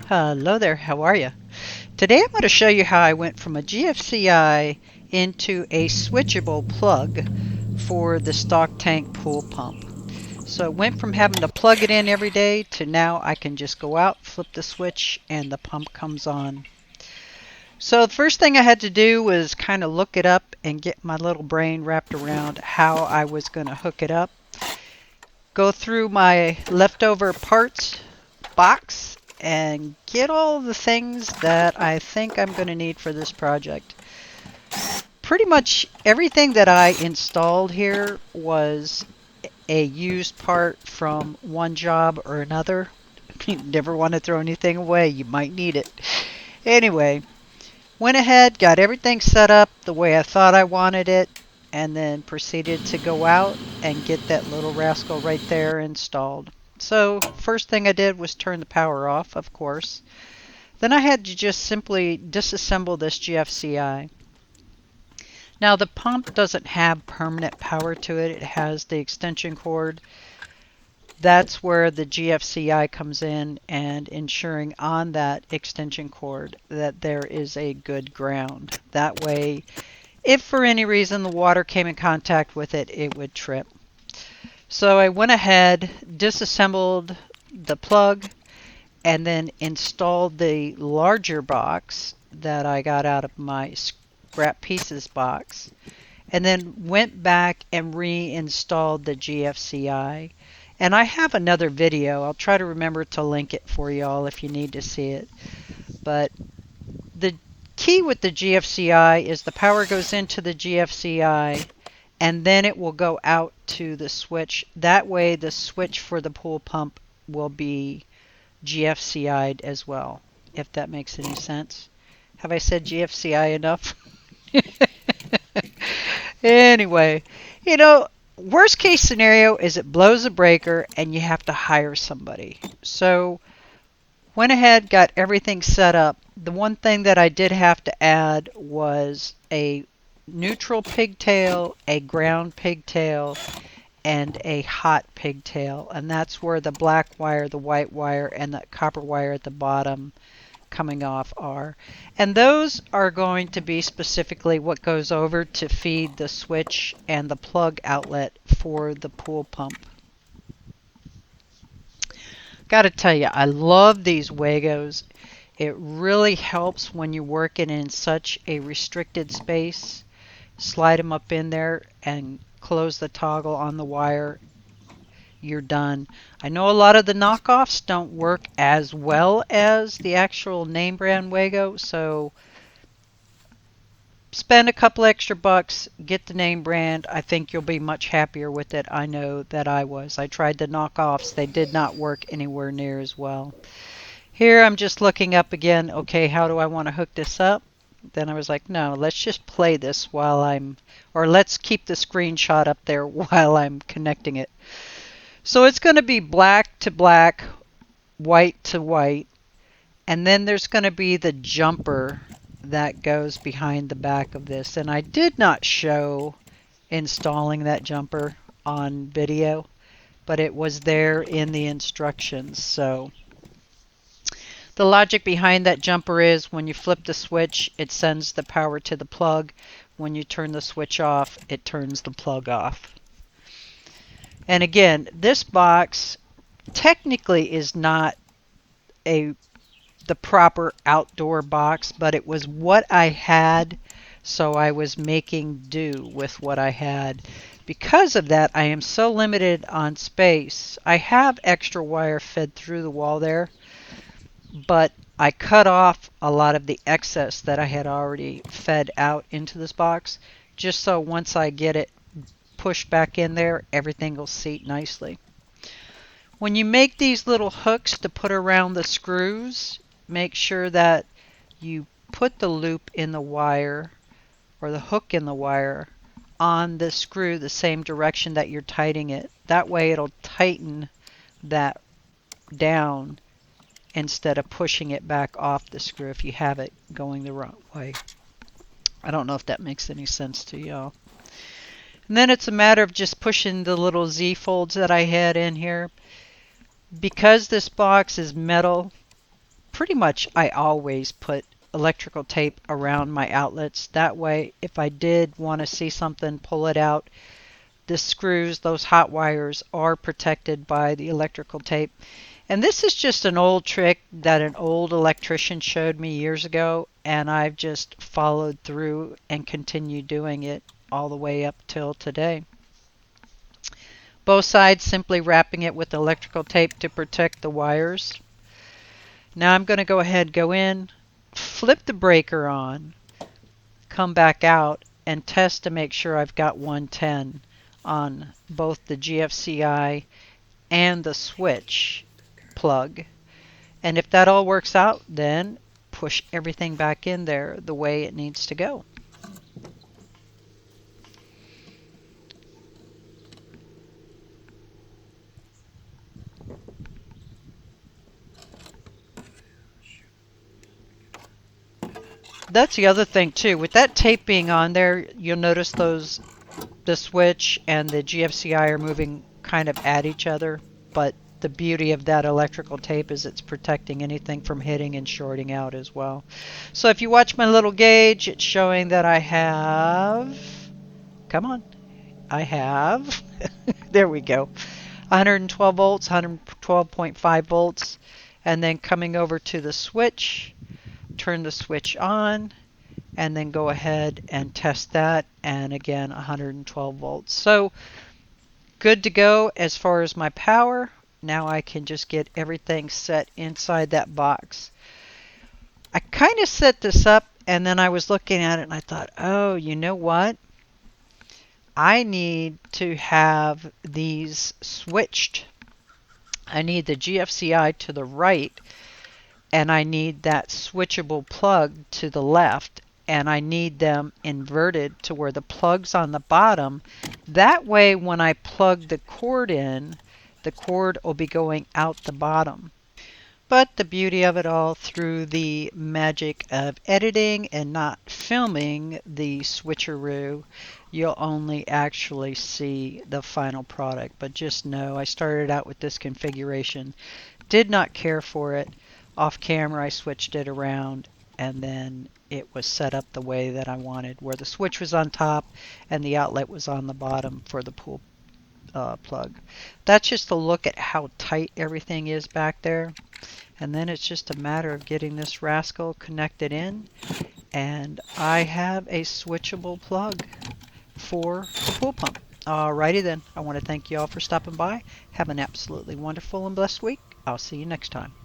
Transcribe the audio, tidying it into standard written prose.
Hello there, how are you? Today I'm going to show you how I went from a GFCI into a switchable plug for the stock tank pool pump. So it went from having to plug it in every day to now I can just go out, flip the switch, and the pump comes on. So the first thing I had to do was kind of look it up and get my little brain wrapped around how I was going to hook it up. Go through my leftover parts box and get all the things that I think I'm going to need for this project. Pretty much everything that I installed here was a used part from one job or another. You never want to throw anything away, you might need it. Anyway, went ahead, got everything set up the way I thought I wanted it, and then proceeded to go out and get that little rascal right there installed. So first thing I did was turn the power off, of course. Then I had to just simply disassemble this GFCI. Now the pump doesn't have permanent power to it. It has the extension cord. That's where the GFCI comes in and ensuring on that extension cord that there is a good ground. That way, if for any reason the water came in contact with it, it would trip. So I went ahead, disassembled the plug, and then installed the larger box that I got out of my scrap pieces box, and then went back and reinstalled the GFCI. And I have another video. I'll try to remember to link it for y'all if you need to see it. But the key with the GFCI is the power goes into the GFCI and then it will go out to the switch. That way the switch for the pool pump will be GFCI'd as well, if that makes any sense. Have I said GFCI enough? Anyway, worst case scenario is it blows a breaker and you have to hire somebody. So went ahead, got everything set up. The one thing that I did have to add was a neutral pigtail, a ground pigtail, and a hot pigtail. And that's where the black wire, the white wire, and the copper wire at the bottom coming off are. And those are going to be specifically what goes over to feed the switch and the plug outlet for the pool pump. Gotta tell you, I love these Wagos. It really helps when you're working in such a restricted space. Slide them up in there and close the toggle on the wire. You're done. I know a lot of the knockoffs don't work as well as the actual name brand Wago, so spend a couple extra bucks, get the name brand. I think you'll be much happier with it. I know that I was. I tried the knockoffs. They did not work anywhere near as well. Here I'm just looking up again, okay, how do I want to hook this up? Then I was like, no, let's just play this or let's keep the screenshot up there while I'm connecting it. So it's going to be black to black, white to white, and then there's going to be the jumper that goes behind the back of this. And I did not show installing that jumper on video, but it was there in the instructions. So the logic behind that jumper is when you flip the switch, it sends the power to the plug. When you turn the switch off, it turns the plug off. And again, this box technically is not the proper outdoor box, but it was what I had, so I was making do with what I had. Because of that, I am so limited on space. I have extra wire fed through the wall there, but I cut off a lot of the excess that I had already fed out into this box, just so once I get it pushed back in there, everything will seat nicely. When you make these little hooks to put around the screws, make sure that you put the loop in the wire or the hook in the wire on the screw the same direction that you're tightening it. That way it'll tighten that down instead of pushing it back off the screw if you have it going the wrong way. I don't know if that makes any sense to y'all. And then it's a matter of just pushing the little Z folds that I had in here. Because this box is metal, pretty much I always put electrical tape around my outlets. That way, if I did want to see something, pull it out, the screws, those hot wires, are protected by the electrical tape. And this is just an old trick that an old electrician showed me years ago, and I've just followed through and continued doing it all the way up till today. Both sides, simply wrapping it with electrical tape to protect the wires. Now I'm going to go ahead, go in, flip the breaker on, come back out, and test to make sure I've got 110 on both the GFCI and the switch plug. And if that all works out, then push everything back in there the way it needs to go. That's the other thing too. With that tape being on there, you'll notice the switch and the GFCI are moving kind of at each other, but the beauty of that electrical tape is it's protecting anything from hitting and shorting out as well. So if you watch my little gauge, it's showing that I have, come on, I have, there we go, 112 volts, 112.5 volts, and then coming over to the switch, turn the switch on, and then go ahead and test that, and again 112 volts. So good to go as far as my power. Now I can just get everything set inside that box. I kind of set this up, and then I was looking at it and I thought, oh, you know what? I need to have these switched. I need the GFCI to the right, and I need that switchable plug to the left, and I need them inverted to where the plug's on the bottom. That way when I plug the cord in, the cord will be going out the bottom. But the beauty of it all, through the magic of editing and not filming the switcheroo, you'll only actually see the final product. But just know I started out with this configuration, did not care for it. Off camera I switched it around, and then it was set up the way that I wanted, where the switch was on top and the outlet was on the bottom for the pool plug. That's just a look at how tight everything is back there. And then it's just a matter of getting this rascal connected in, and I have a switchable plug for the pool pump. Alrighty then, I want to thank you all for stopping by. Have an absolutely wonderful and blessed week. I'll see you next time.